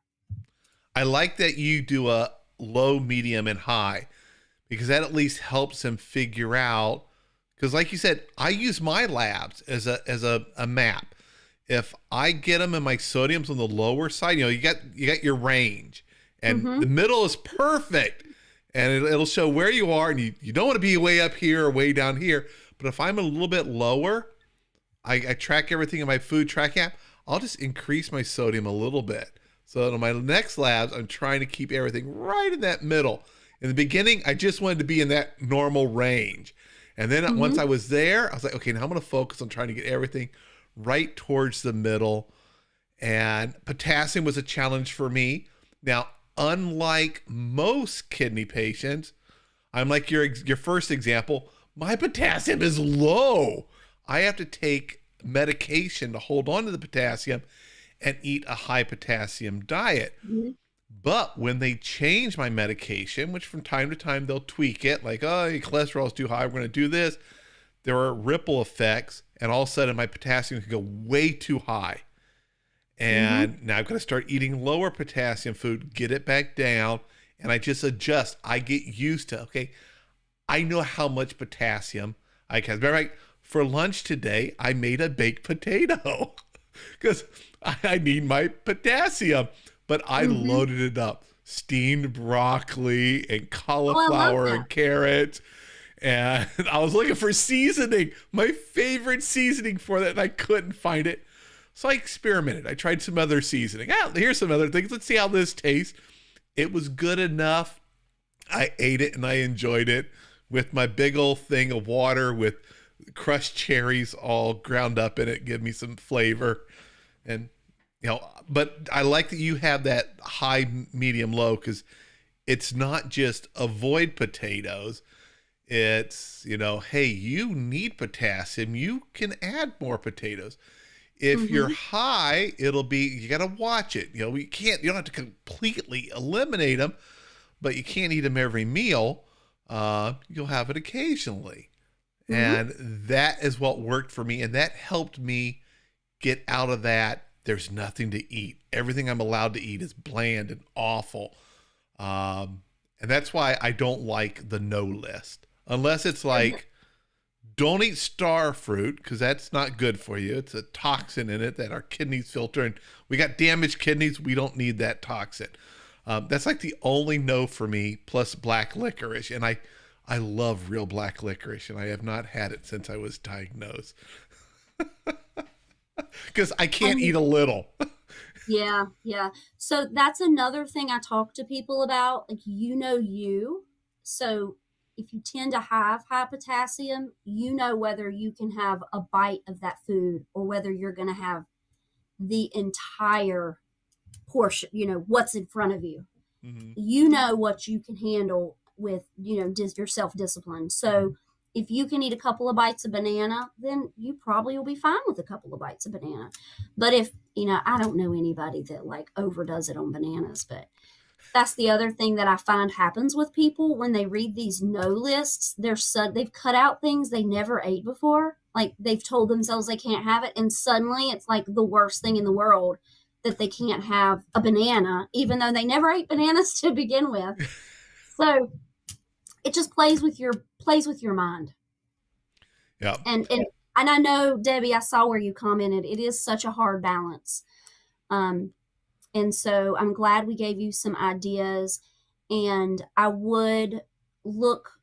I like that you do a low, medium, and high because that at least helps them figure out. Because like you said, I use my labs as a map. If I get them and my sodium's on the lower side, you got your range, and the middle is perfect. And it'll show where you are, and you don't want to be way up here or way down here. But if I'm a little bit lower, I track everything in my food tracking app. I'll just increase my sodium a little bit. So in my next labs, I'm trying to keep everything right in that middle. In the beginning, I just wanted to be in that normal range. And then once I was there, I was like, okay, now I'm going to focus on trying to get everything right towards the middle. And potassium was a challenge for me. Now, unlike most kidney patients, I'm like your first example, my potassium is low. I have to take medication to hold on to the potassium and eat a high potassium diet. But when they change my medication, which from time to time they'll tweak it, like, oh, your cholesterol is too high, we're going to do this. There are ripple effects, and all of a sudden my potassium can go way too high. And now I've got to start eating lower potassium food, get it back down, and I just adjust. I get used to, okay, I know how much potassium I can. Right? For lunch today, I made a baked potato because I need my potassium, but I loaded it up. Steamed broccoli and cauliflower and carrots. And I was looking for seasoning, my favorite seasoning for that, and I couldn't find it. So I experimented. I tried some other seasoning. Here's some other things. Let's see how this tastes. It was good enough. I ate it and I enjoyed it with my big old thing of water with crushed cherries all ground up in it. Give me some flavor. And, but I like that you have that high, medium, low because it's not just avoid potatoes. It's, hey, you need potassium. You can add more potatoes. If you're Mm-hmm. high, it'll be, you got to watch it. You don't have to completely eliminate them, but you can't eat them every meal. You'll have it occasionally. Mm-hmm. And that is what worked for me. And that helped me get out of that. There's nothing to eat. Everything I'm allowed to eat is bland and awful. And that's why I don't like the no list. Unless it's like, don't eat star fruit because that's not good for you. It's a toxin in it that our kidneys filter. And we got damaged kidneys. We don't need that toxin. That's like the only no for me, plus black licorice. And I love real black licorice, and I have not had it since I was diagnosed. Because I can't eat a little. Yeah, yeah. So that's another thing I talk to people about. Like, you. So if you tend to have high potassium, you know whether you can have a bite of that food or whether you're going to have the entire portion, what's in front of you. Mm-hmm. You know what you can handle with, your self-discipline. So if you can eat a couple of bites of banana, then you probably will be fine with a couple of bites of banana. But if, I don't know anybody that like overdoes it on bananas, but that's the other thing that I find happens with people when they read these no lists. They've cut out things they never ate before. Like they've told themselves they can't have it, and suddenly it's like the worst thing in the world that they can't have a banana, even though they never ate bananas to begin with. So it just plays with your mind. Yeah. And I know, Debbie, I saw where you commented. It is such a hard balance. And so I'm glad we gave you some ideas. And I would look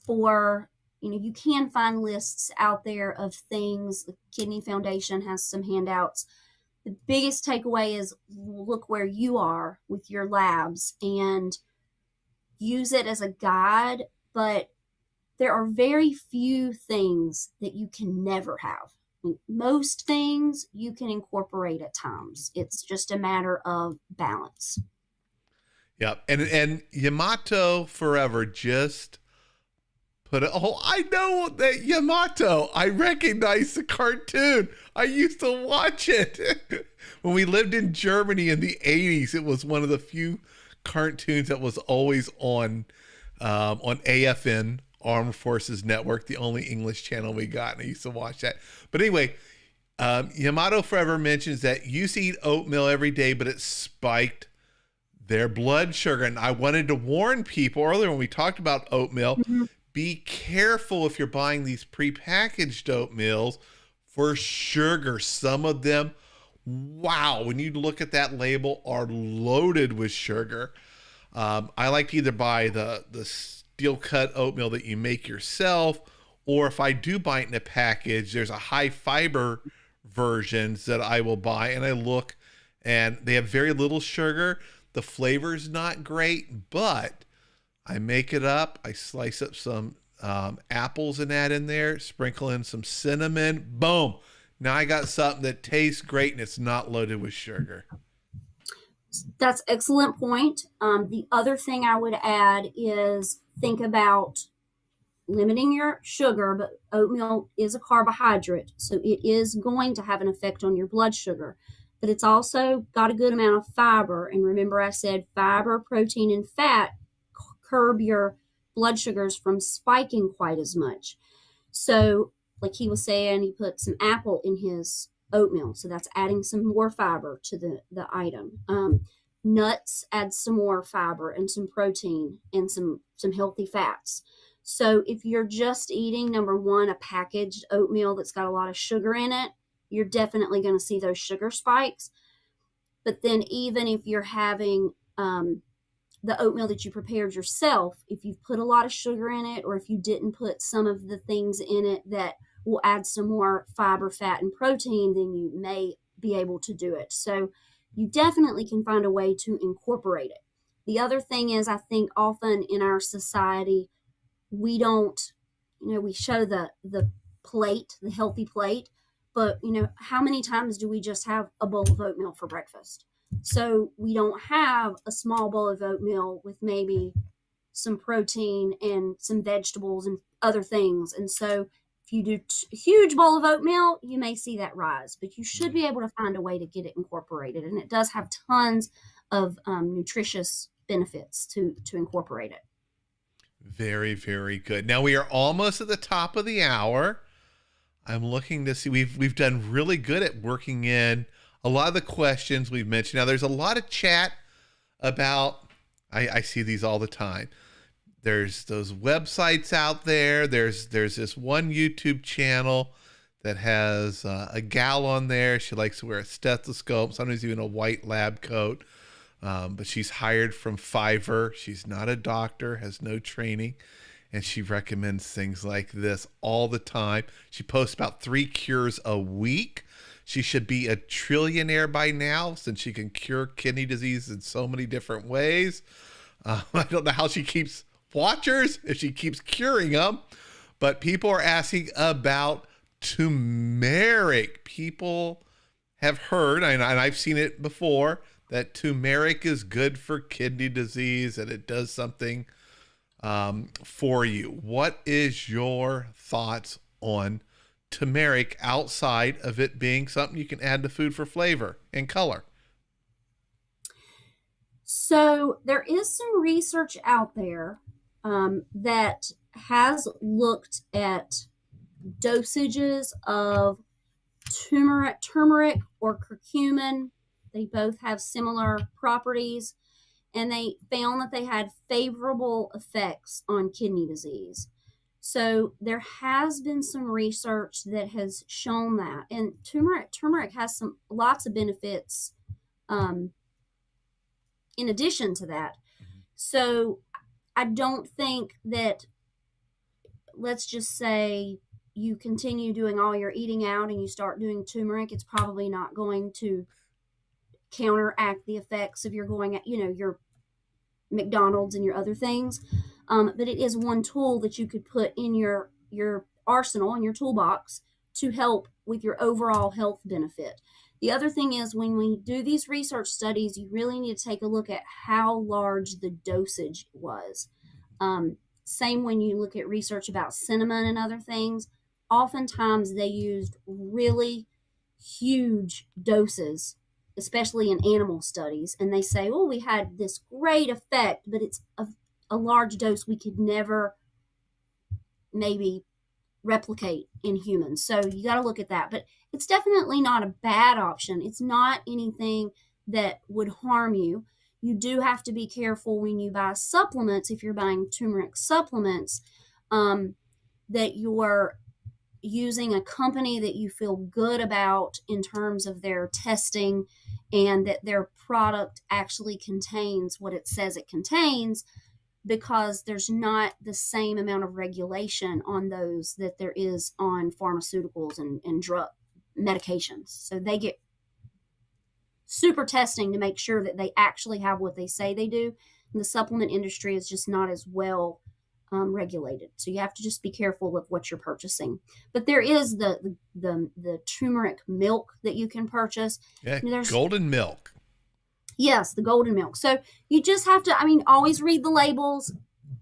for, you can find lists out there of things. The Kidney Foundation has some handouts. The biggest takeaway is look where you are with your labs and use it as a guide. But there are very few things that you can never have. Most things you can incorporate at times. It's just a matter of balance. Yeah. And Yamato Forever just put it. Oh, I know that Yamato. I recognize the cartoon. I used to watch it when we lived in Germany in the 80s. It was one of the few cartoons that was always on AFN, Armed Forces Network, the only English channel we got, and I used to watch that. But anyway, Yamato Forever mentions that you used to eat oatmeal every day, but it spiked their blood sugar. And I wanted to warn people earlier when we talked about oatmeal, be careful if you're buying these prepackaged oatmeals for sugar. Some of them, wow, when you look at that label, are loaded with sugar. I like to either buy the steel cut oatmeal that you make yourself, or if I do buy it in a package, there's a high fiber versions that I will buy, and I look and they have very little sugar. The flavor's not great, but I make it up. I slice up some apples and add in there, sprinkle in some cinnamon. Boom. Now I got something that tastes great and it's not loaded with sugar. That's excellent point. The other thing I would add is think about limiting your sugar, but oatmeal is a carbohydrate, so it is going to have an effect on your blood sugar. But it's also got a good amount of fiber. And remember, I said fiber, protein, and fat curb your blood sugars from spiking quite as much. So, like he was saying, he put some apple in his oatmeal, so that's adding some more fiber to the item. Nuts add some more fiber and some protein and some healthy fats. So if you're just eating, number one, a packaged oatmeal that's got a lot of sugar in it, you're definitely going to see those sugar spikes. But then even if you're having the oatmeal that you prepared yourself, if you've put a lot of sugar in it, or if you didn't put some of the things in it that will add some more fiber, fat, and protein, then you may be able to do it. So you definitely can find a way to incorporate it. The other thing is, I think often in our society, we don't, we show the plate, the healthy plate, but how many times do we just have a bowl of oatmeal for breakfast? So we don't have a small bowl of oatmeal with maybe some protein and some vegetables and other things. And so If you do a huge bowl of oatmeal, you may see that rise, but you should be able to find a way to get it incorporated. And it does have tons of nutritious benefits to incorporate it. Very, very good. Now we are almost at the top of the hour. I'm looking to see, we've done really good at working in a lot of the questions we've mentioned. Now there's a lot of chat about, I see these all the time. There's those websites out there. There's this one YouTube channel that has a gal on there. She likes to wear a stethoscope, sometimes even a white lab coat. But she's hired from Fiverr. She's not a doctor, has no training, and she recommends things like this all the time. She posts about 3 cures a week. She should be a trillionaire by now, since she can cure kidney disease in so many different ways. I don't know how she keeps watchers, if she keeps curing them, but people are asking about turmeric. People have heard, and I've seen it before, that turmeric is good for kidney disease and it does something for you. What is your thoughts on turmeric outside of it being something you can add to food for flavor and color? So there is some research out there that has looked at dosages of turmeric or curcumin. They both have similar properties, and they found that they had favorable effects on kidney disease. So there has been some research that has shown that, and turmeric has lots of benefits in addition to that. So I don't think that, let's just say you continue doing all your eating out and you start doing turmeric, it's probably not going to counteract the effects of your going at, your McDonald's and your other things. But it is one tool that you could put in your arsenal, in your toolbox, to help with your overall health benefit. The other thing is, when we do these research studies, you really need to take a look at how large the dosage was. Same when you look at research about cinnamon and other things. Oftentimes they used really huge doses, especially in animal studies, and they say, oh, we had this great effect, but it's a large dose we could never maybe replicate in humans. So you got to look at that. But it's definitely not a bad option. It's not anything that would harm you. You do have to be careful when you buy supplements, if you're buying turmeric supplements, that you're using a company that you feel good about in terms of their testing, and that their product actually contains what it says it contains, because there's not the same amount of regulation on those that there is on pharmaceuticals and drug medications. So they get super testing to make sure that they actually have what they say they do. And the supplement industry is just not as well regulated. So you have to just be careful of what you're purchasing. But there is the turmeric milk that you can purchase. Yeah, golden milk. Yes, the golden milk. So you just have to, always read the labels,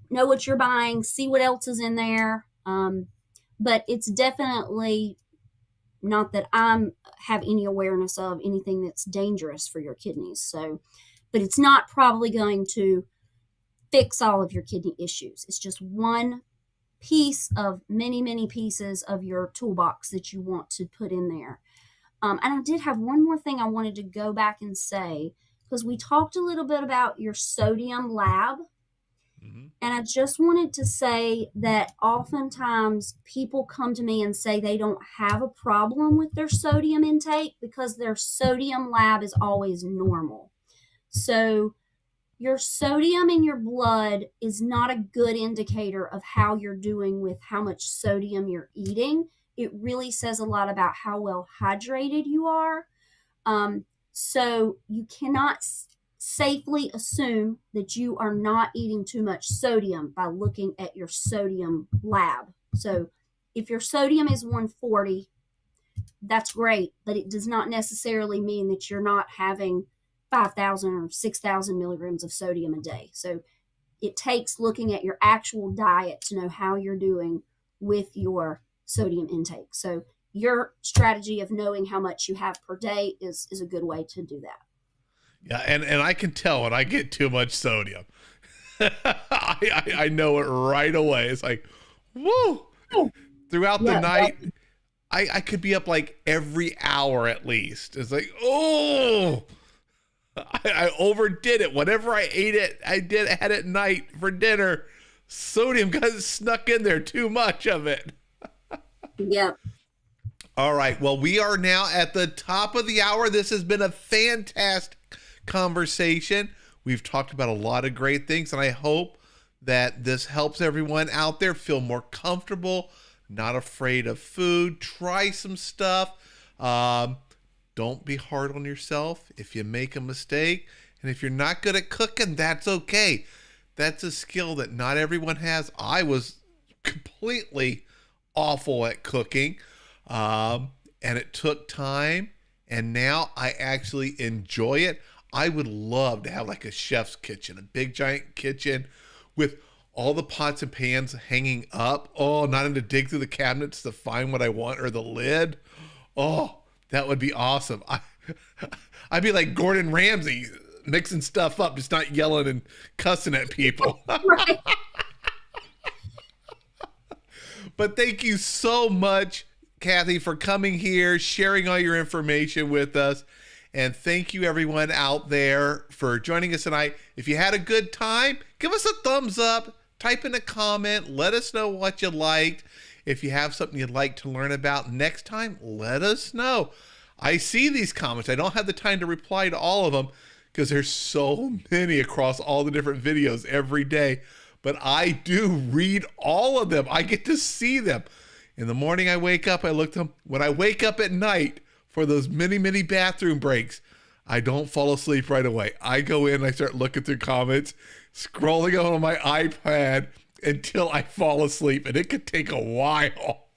know what you're buying, see what else is in there. But it's definitely not that I have any awareness of anything that's dangerous for your kidneys. So, but it's not probably going to fix all of your kidney issues. It's just one piece of many, many pieces of your toolbox that you want to put in there. And I did have one more thing I wanted to go back and say, because we talked a little bit about your sodium lab. Mm-hmm. And I just wanted to say that oftentimes people come to me and say they don't have a problem with their sodium intake because their sodium lab is always normal. So your sodium in your blood is not a good indicator of how you're doing with how much sodium you're eating. It really says a lot about how well hydrated you are. So you cannot safely assume that you are not eating too much sodium by looking at your sodium lab. So if your sodium is 140, that's great, but it does not necessarily mean that you're not having 5,000 or 6,000 milligrams of sodium a day. So it takes looking at your actual diet to know how you're doing with your sodium intake. So your strategy of knowing how much you have per day is a good way to do that. Yeah, and I can tell when I get too much sodium. I know it right away. It's like, woo! Throughout the night, I could be up like every hour at least. It's like, oh, I overdid it. Whatever I ate it, had at night for dinner. Sodium got snuck in there, too much of it. Yep. All right. Well, we are now at the top of the hour. This has been a fantastic conversation. We've talked about a lot of great things, and I hope that this helps everyone out there feel more comfortable, not afraid of food. Try some stuff. Don't be hard on yourself if you make a mistake. And if you're not good at cooking, that's okay. That's a skill that not everyone has. I was completely awful at cooking, and it took time, and now I actually enjoy it. I would love to have like a chef's kitchen, a big giant kitchen with all the pots and pans hanging up. Oh, not having to dig through the cabinets to find what I want or the lid. Oh, that would be awesome. I'd be like Gordon Ramsay, mixing stuff up, just not yelling and cussing at people. Right. But thank you so much, Kathy, for coming here, sharing all your information with us. And thank you, everyone out there, for joining us tonight. If you had a good time, give us a thumbs up, type in a comment, let us know what you liked. If you have something you'd like to learn about next time, let us know. I see these comments. I don't have the time to reply to all of them because there's so many across all the different videos every day. But I do read all of them. I get to see them. In the morning I wake up, I look at them. When I wake up at night for those mini bathroom breaks, I don't fall asleep right away. I go in, I start looking through comments, scrolling on my iPad until I fall asleep, and it could take a while.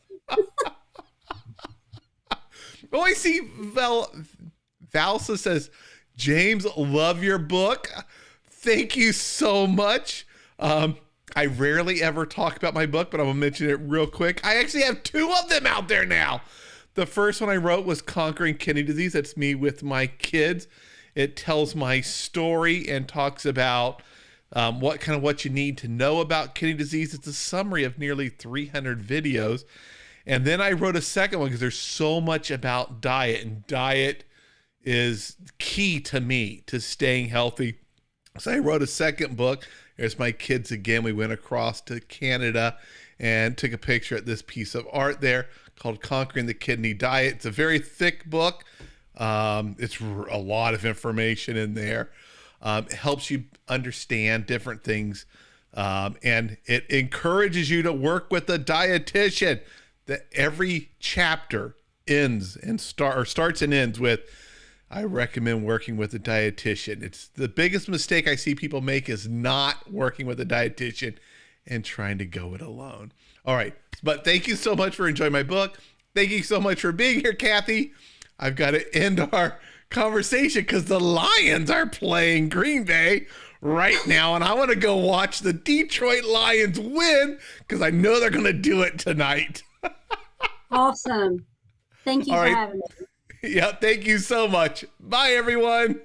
Oh, I see Valsa says, James, love your book. Thank you so much. I rarely ever talk about my book, but I'm going to mention it real quick. I actually have 2 of them out there now. The first one I wrote was Conquering Kidney Disease. That's me with my kids. It tells my story and talks about what you need to know about kidney disease. It's a summary of nearly 300 videos. And then I wrote a second one because there's so much about diet, and diet is key to me to staying healthy. So I wrote a second book. There's my kids again. We went across to Canada and took a picture at this piece of art there called Conquering the Kidney Diet. It's a very thick book. It's a lot of information in there. It helps you understand different things. And it encourages you to work with a dietitian. That every chapter starts and ends with, I recommend working with a dietitian. It's the biggest mistake I see people make is not working with a dietitian and trying to go it alone. All right. But thank you so much for enjoying my book. Thank you so much for being here, Kathy. I've got to end our conversation because the Lions are playing Green Bay right now. And I want to go watch the Detroit Lions win because I know they're going to do it tonight. Awesome. Thank you for having me. Yeah, thank you so much. Bye, everyone.